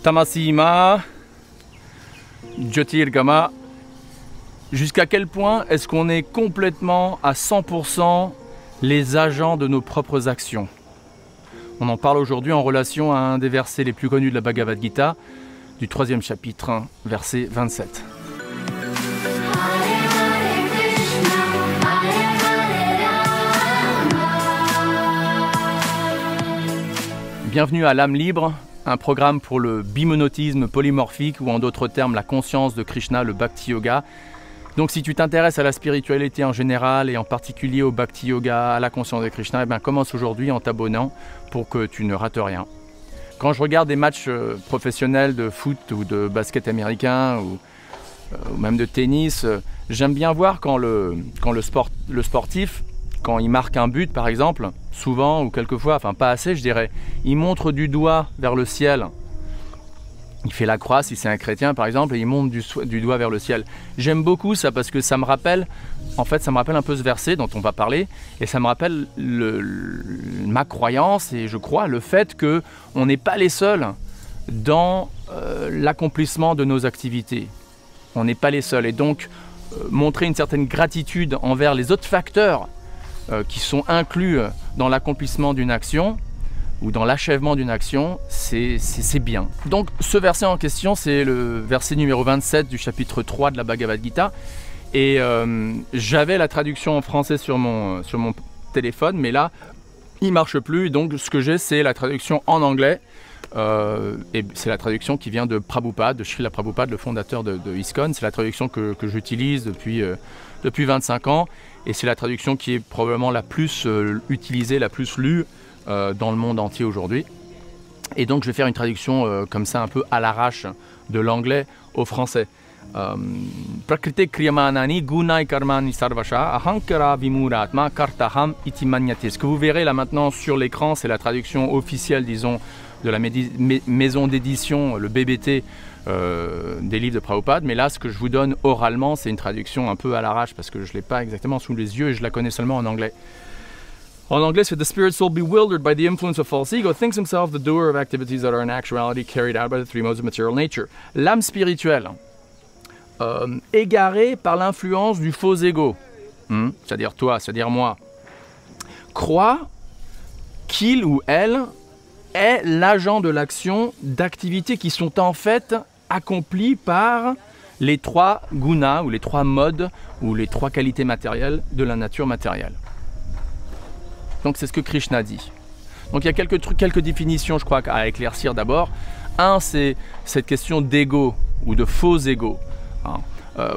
Tamasima, Jyotirgama. Jusqu'à quel point est-ce qu'on est complètement à 100% les agents de nos propres actions? On en parle aujourd'hui en relation à un des versets les plus connus de la Bhagavad Gita, du 3e chapitre, verset 27. Bienvenue à l'âme libre, un programme pour le bimonotisme polymorphique ou en d'autres termes la conscience de Krishna, le Bhakti Yoga. Donc si tu t'intéresses à la spiritualité en général et en particulier au Bhakti Yoga, à la conscience de Krishna, eh bien, commence aujourd'hui en t'abonnant pour que tu ne rates rien. Quand je regarde des matchs professionnels de foot ou de basket américain ou même de tennis, j'aime bien voir quand le sportif, quand il marque un but par exemple, souvent ou quelquefois, enfin pas assez je dirais, il montre du doigt vers le ciel. Il fait la croix si c'est un chrétien par exemple et il monte du doigt vers le ciel. J'aime beaucoup ça parce que ça me rappelle, en fait ça me rappelle un peu ce verset dont on va parler et ça me rappelle ma croyance et je crois le fait qu'on n'est pas les seuls dans l'accomplissement de nos activités. On n'est pas les seuls et donc montrer une certaine gratitude envers les autres facteurs qui sont inclus dans l'accomplissement d'une action ou dans l'achèvement d'une action, c'est bien. Donc ce verset en question, c'est le verset numéro 27 du chapitre 3 de la Bhagavad Gita. Et j'avais la traduction en français sur mon téléphone, mais là, il ne marche plus. Donc ce que j'ai, c'est la traduction en anglais. Et c'est la traduction qui vient de Prabhupada, de Srila Prabhupada, le fondateur de ISKCON. C'est la traduction que j'utilise depuis 25 ans. Et c'est la traduction qui est probablement la plus utilisée, la plus lue dans le monde entier aujourd'hui. Et donc je vais faire une traduction comme ça un peu à l'arrache de l'anglais au français. Prakriti kriyamanani gunai karmani sarvasha ahankara vimuratma kartaham iti manyate. Ce que vous verrez là maintenant sur l'écran, c'est la traduction officielle, disons, de la maison d'édition, le BBT, des livres de Prabhupada. Mais là, ce que je vous donne oralement, c'est une traduction un peu à l'arrache parce que je ne l'ai pas exactement sous les yeux et je la connais seulement en anglais. En anglais, c'est « The spirit soul bewildered by the influence of false ego thinks himself the doer of activities that are in actuality carried out by the three modes of material nature ». L'âme spirituelle, égarée par l'influence du faux ego, c'est-à-dire toi, c'est-à-dire moi, croit qu'il ou elle est l'agent de l'action d'activités qui sont en fait accomplies par les trois gunas ou les trois modes ou les trois qualités matérielles de la nature matérielle. Donc c'est ce que Krishna dit. Donc il y a quelques définitions, je crois, à éclaircir d'abord. Un, c'est cette question d'ego ou de faux ego.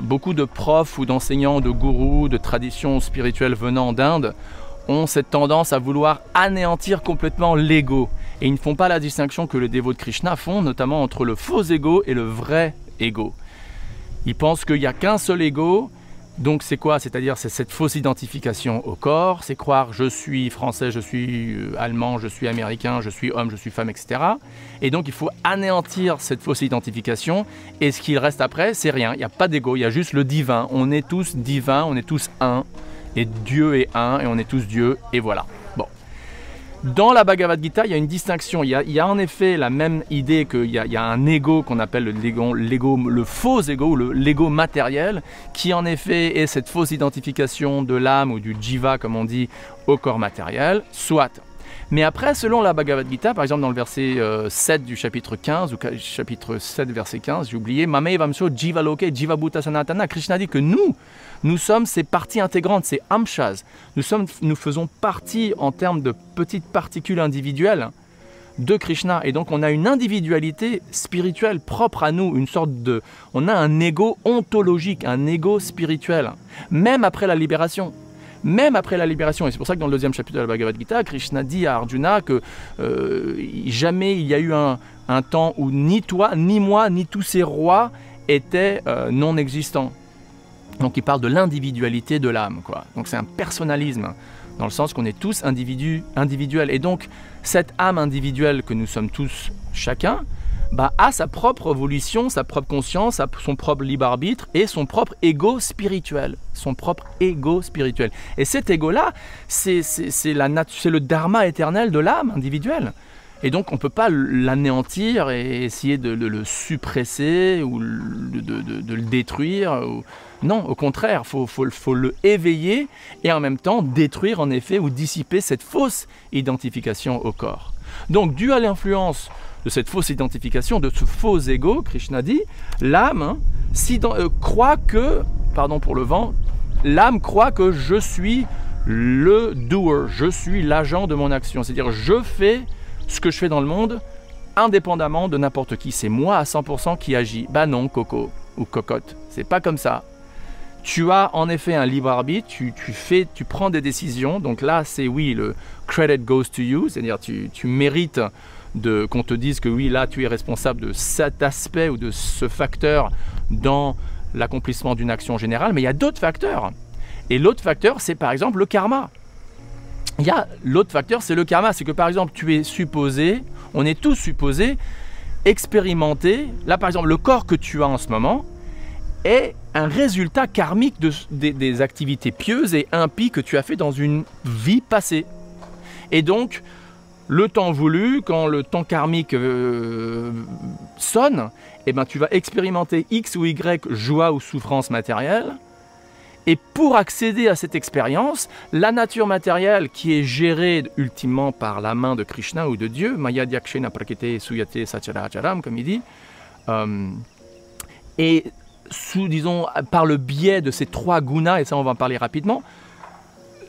Beaucoup de profs ou d'enseignants, de gourous, de traditions spirituelles venant d'Inde ont cette tendance à vouloir anéantir complètement l'ego. Et ils ne font pas la distinction que les dévots de Krishna font, notamment entre le faux ego et le vrai ego. Ils pensent qu'il n'y a qu'un seul ego. Donc c'est quoi? C'est-à-dire c'est cette fausse identification au corps, c'est croire je suis français, je suis allemand, je suis américain, je suis homme, je suis femme, etc. Et donc il faut anéantir cette fausse identification et ce qu'il reste après, c'est rien, il n'y a pas d'ego, il y a juste le divin. On est tous divins, on est tous un, et Dieu est un, et on est tous Dieu, et voilà. Bon. Dans la Bhagavad Gita, il y a une distinction. Il y a en effet la même idée qu'il y a un ego qu'on appelle le faux ego ou l'ego matériel, qui en effet est cette fausse identification de l'âme ou du jiva, comme on dit, au corps matériel, soit. Mais après, selon la Bhagavad Gita, par exemple dans le verset 7 du chapitre 15, ou chapitre 7 verset 15, j'ai oublié, Mame vamso jiva loke jiva bhuta sanatana, Krishna dit que nous sommes ces parties intégrantes, ces amshas. Nous faisons partie en termes de petites particules individuelles de Krishna. Et donc on a une individualité spirituelle propre à nous, on a un ego ontologique, un ego spirituel, même après la libération. Même après la libération, et c'est pour ça que dans le 2e chapitre de la Bhagavad Gita, Krishna dit à Arjuna que jamais il y a eu un temps où ni toi, ni moi, ni tous ces rois étaient non existants. Donc il parle de l'individualité de l'âme, quoi. Donc c'est un personnalisme, dans le sens qu'on est tous individuels. Et donc cette âme individuelle que nous sommes tous chacun, a sa propre volition, sa propre conscience, son propre libre arbitre et son propre ego spirituel. Et cet ego-là, c'est le dharma éternel de l'âme individuelle. Et donc on ne peut pas l'anéantir et essayer de le suppresser ou de le détruire. Non, au contraire, il faut le éveiller et en même temps détruire en effet ou dissiper cette fausse identification au corps. Donc dû à l'influence de cette fausse identification, de ce faux ego, Krishna dit, l'âme croit que, pardon pour le vent, l'âme croit que je suis le doer, je suis l'agent de mon action. C'est-à-dire je fais ce que je fais dans le monde indépendamment de n'importe qui. C'est moi à 100% qui agis. Bah non, Coco ou Cocotte, c'est pas comme ça. Tu as en effet un libre arbitre, tu prends des décisions. Donc là, c'est oui, le credit goes to you, c'est-à-dire tu mérites qu'on te dise que oui, là, tu es responsable de cet aspect ou de ce facteur dans l'accomplissement d'une action générale. Mais il y a d'autres facteurs. Et l'autre facteur, c'est par exemple le karma. L'autre facteur, c'est le karma. C'est que par exemple, tu es supposé, on est tous supposés expérimenter, là par exemple, le corps que tu as en ce moment est un résultat karmique des activités pieuses et impies que tu as fait dans une vie passée. Et donc, le temps voulu, quand le temps karmique sonne, eh ben, tu vas expérimenter X ou Y joie ou souffrance matérielle. Et pour accéder à cette expérience, la nature matérielle qui est gérée ultimement par la main de Krishna ou de Dieu, Maya Dyakshena Prakete Suyate Sacharacharam, comme il dit, et disons, par le biais de ces trois gunas, et ça on va en parler rapidement,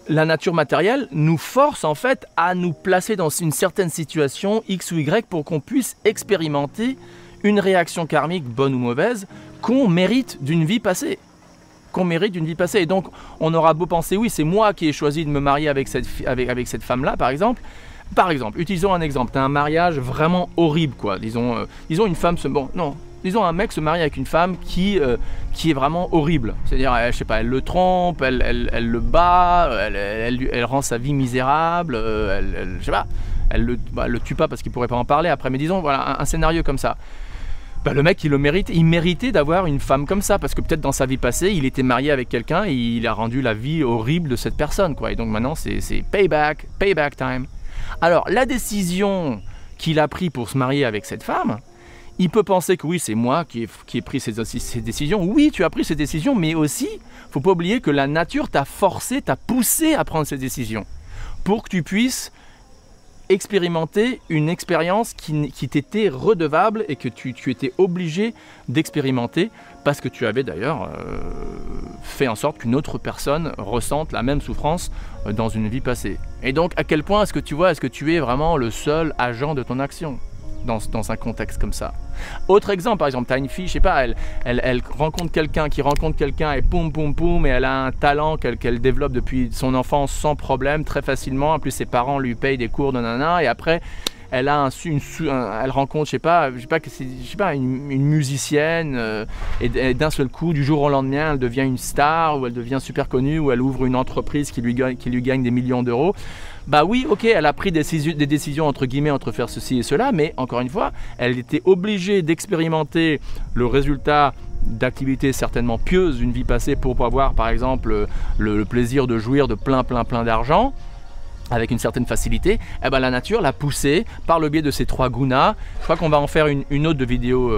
la nature matérielle nous force en fait à nous placer dans une certaine situation X ou Y pour qu'on puisse expérimenter une réaction karmique, bonne ou mauvaise, qu'on mérite d'une vie passée. Et donc, on aura beau penser, oui, c'est moi qui ai choisi de me marier avec cette femme-là, par exemple. Par exemple, utilisons un exemple. Tu as un mariage vraiment horrible, quoi. Disons une femme disons un mec se marie avec une femme qui est vraiment horrible. C'est-à-dire, je sais pas, elle le trompe, elle le bat, elle rend sa vie misérable, je sais pas, elle le tue pas parce qu'il pourrait pas en parler après. Mais disons, voilà, un scénario comme ça. Bah, le mec, il méritait d'avoir une femme comme ça, parce que peut-être dans sa vie passée, il était marié avec quelqu'un et il a rendu la vie horrible de cette personne, quoi. Et donc maintenant, c'est payback time. Alors, la décision qu'il a prise pour se marier avec cette femme, il peut penser que oui, c'est moi qui ai pris ces décisions. Oui, tu as pris ces décisions, mais aussi, il ne faut pas oublier que la nature t'a forcé, t'a poussé à prendre ces décisions pour que tu puisses expérimenter une expérience qui t'était redevable et que tu étais obligé d'expérimenter parce que tu avais d'ailleurs fait en sorte qu'une autre personne ressente la même souffrance dans une vie passée. Et donc à quel point est-ce que tu es vraiment le seul agent de ton action dans un contexte comme ça. Autre exemple, par exemple, tu as une fille, je sais pas, elle rencontre quelqu'un qui rencontre quelqu'un et poum poum poum, et elle a un talent qu'elle développe depuis son enfance sans problème, très facilement. En plus, ses parents lui payent des cours de nana, et après, elle rencontre, je sais pas, une musicienne, et d'un seul coup, du jour au lendemain, elle devient une star, ou elle devient super connue, ou elle ouvre une entreprise qui lui gagne des millions d'euros. Bah oui, ok, elle a pris des décisions entre guillemets entre faire ceci et cela, mais encore une fois, elle était obligée d'expérimenter le résultat d'activités certainement pieuses d'une vie passée pour avoir par exemple le plaisir de jouir de plein d'argent avec une certaine facilité. Eh ben, la nature l'a poussée par le biais de ces trois gunas. Je crois qu'on va en faire une autre vidéo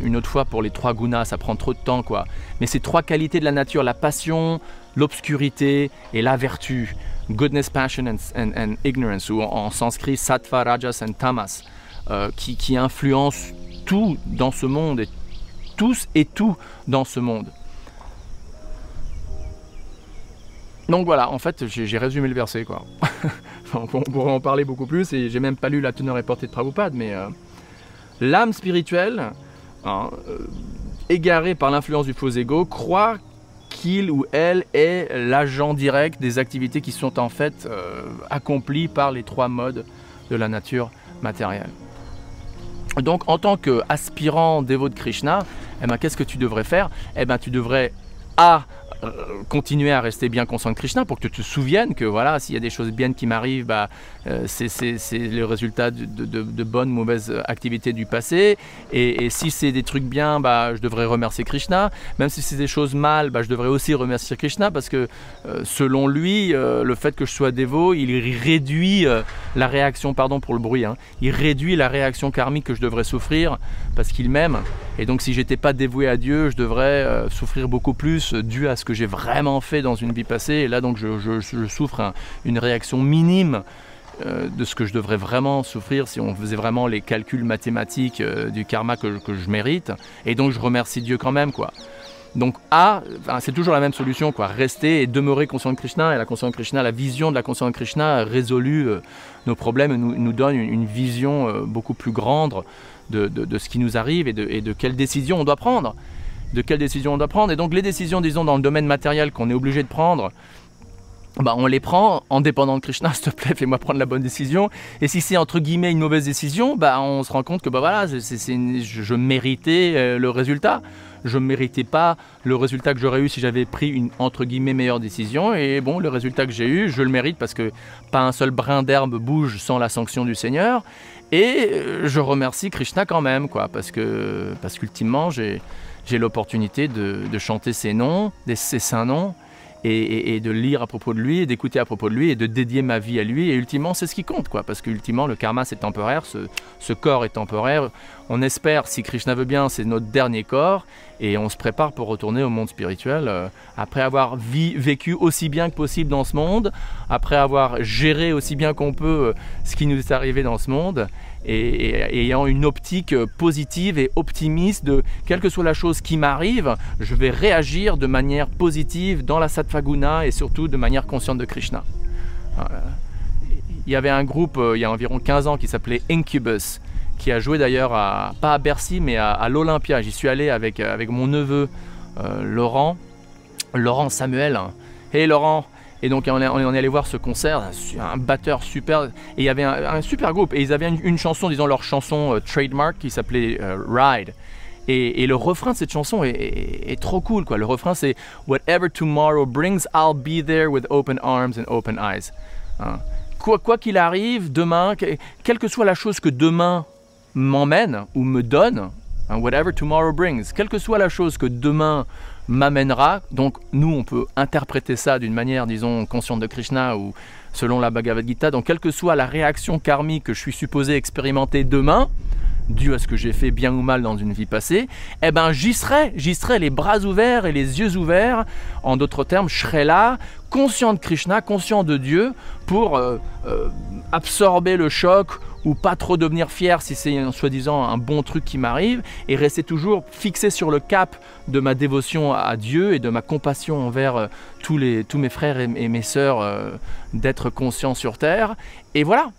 une autre fois pour les trois gunas, ça prend trop de temps quoi. Mais ces trois qualités de la nature, la passion, l'obscurité et la vertu, goodness, passion and ignorance, ou en sanskrit sattva, rajas and tamas, qui influencent tout dans ce monde, et tous et tout dans ce monde. Donc voilà, en fait, j'ai résumé le verset, quoi. On pourrait en parler beaucoup plus, et j'ai même pas lu la teneur et portée de Prabhupada, mais l'âme spirituelle, égarée par l'influence du faux ego, croit qu'il ou elle est l'agent direct des activités qui sont en fait accomplies par les trois modes de la nature matérielle. Donc en tant qu'aspirant dévot de Krishna, eh ben, qu'est-ce que tu devrais faire? Eh ben, tu devrais continuer à rester bien conscient de Krishna pour que tu te souviennes que voilà, s'il y a des choses bien qui m'arrivent, bah, c'est le résultat de bonnes ou mauvaises activités du passé, et si c'est des trucs bien, bah, je devrais remercier Krishna, même si c'est des choses mal, bah, je devrais aussi remercier Krishna parce que selon lui, le fait que je sois dévot, il réduit la réaction, pardon pour le bruit, hein, il réduit la réaction karmique que je devrais souffrir parce qu'il m'aime, et donc si j'étais pas dévoué à Dieu, je devrais souffrir beaucoup plus dû à ce que j'ai vraiment fait dans une vie passée, et là donc je souffre une réaction minime de ce que je devrais vraiment souffrir si on faisait vraiment les calculs mathématiques du karma que je mérite, et donc je remercie Dieu quand même, quoi. Donc c'est toujours la même solution, quoi, rester et demeurer conscient de Krishna, et la conscience de Krishna, la vision de la conscience de Krishna résolue nos problèmes, nous donne une vision beaucoup plus grande de ce qui nous arrive et de quelles décisions on doit prendre. Et donc les décisions, disons, dans le domaine matériel qu'on est obligé de prendre, bah, on les prend en dépendant de Krishna, s'il te plaît, fais-moi prendre la bonne décision. Et si c'est entre guillemets une mauvaise décision, bah, on se rend compte que bah, voilà, je méritais le résultat. Je ne méritais pas le résultat que j'aurais eu si j'avais pris une entre guillemets meilleure décision. Et bon, le résultat que j'ai eu, je le mérite parce que pas un seul brin d'herbe bouge sans la sanction du Seigneur. Et je remercie Krishna quand même, quoi, parce qu'ultimement, j'ai l'opportunité de chanter ses noms, ses saints noms, et de lire à propos de lui, et d'écouter à propos de lui, et de dédier ma vie à lui, et ultimement c'est ce qui compte, quoi, parce qu'ultimement le karma c'est temporaire, ce corps est temporaire, on espère, si Krishna veut bien, c'est notre dernier corps, et on se prépare pour retourner au monde spirituel, après avoir vécu aussi bien que possible dans ce monde, après avoir géré aussi bien qu'on peut ce qui nous est arrivé dans ce monde, et ayant une optique positive et optimiste de quelle que soit la chose qui m'arrive, je vais réagir de manière positive dans la Sattva-guna et surtout de manière consciente de Krishna. Il y avait un groupe il y a environ 15 ans qui s'appelait Incubus, qui a joué d'ailleurs pas à Bercy mais à l'Olympia. J'y suis allé avec mon neveu Laurent Samuel. Hey Laurent! Et donc on est allé voir ce concert, un batteur super, et il y avait un super groupe, et ils avaient une chanson, disons leur chanson trademark qui s'appelait Ride. Et le refrain de cette chanson est trop cool, quoi. Le refrain c'est « Whatever tomorrow brings, I'll be there with open arms and open eyes ». Hein. Quoi qu'il arrive, demain, quelle que soit la chose que demain m'emmène ou me donne, hein, whatever tomorrow brings, quelle que soit la chose que demain m'amènera, donc nous on peut interpréter ça d'une manière, disons, consciente de Krishna ou selon la Bhagavad Gita, donc quelle que soit la réaction karmique que je suis supposé expérimenter demain, dû à ce que j'ai fait bien ou mal dans une vie passée, eh ben j'y serai les bras ouverts et les yeux ouverts, en d'autres termes, je serai là, conscient de Krishna, conscient de Dieu, pour absorber le choc, ou pas trop devenir fier si c'est soi-disant un bon truc qui m'arrive, et rester toujours fixé sur le cap de ma dévotion à Dieu et de ma compassion envers tous mes frères et mes sœurs d'être conscients sur terre. Et voilà.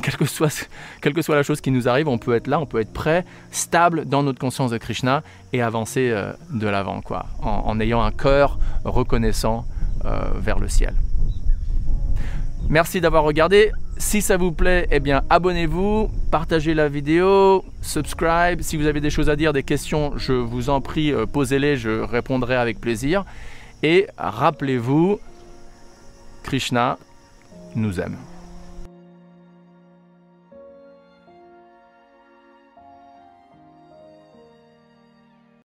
quelle que soit la chose qui nous arrive, on peut être là, on peut être prêt, stable dans notre conscience de Krishna et avancer de l'avant, quoi, en ayant un cœur reconnaissant vers le ciel. Merci d'avoir regardé. Si ça vous plaît, eh bien abonnez-vous, partagez la vidéo, subscribe. Si vous avez des choses à dire, des questions, je vous en prie, posez-les, je répondrai avec plaisir. Et rappelez-vous, Krishna nous aime.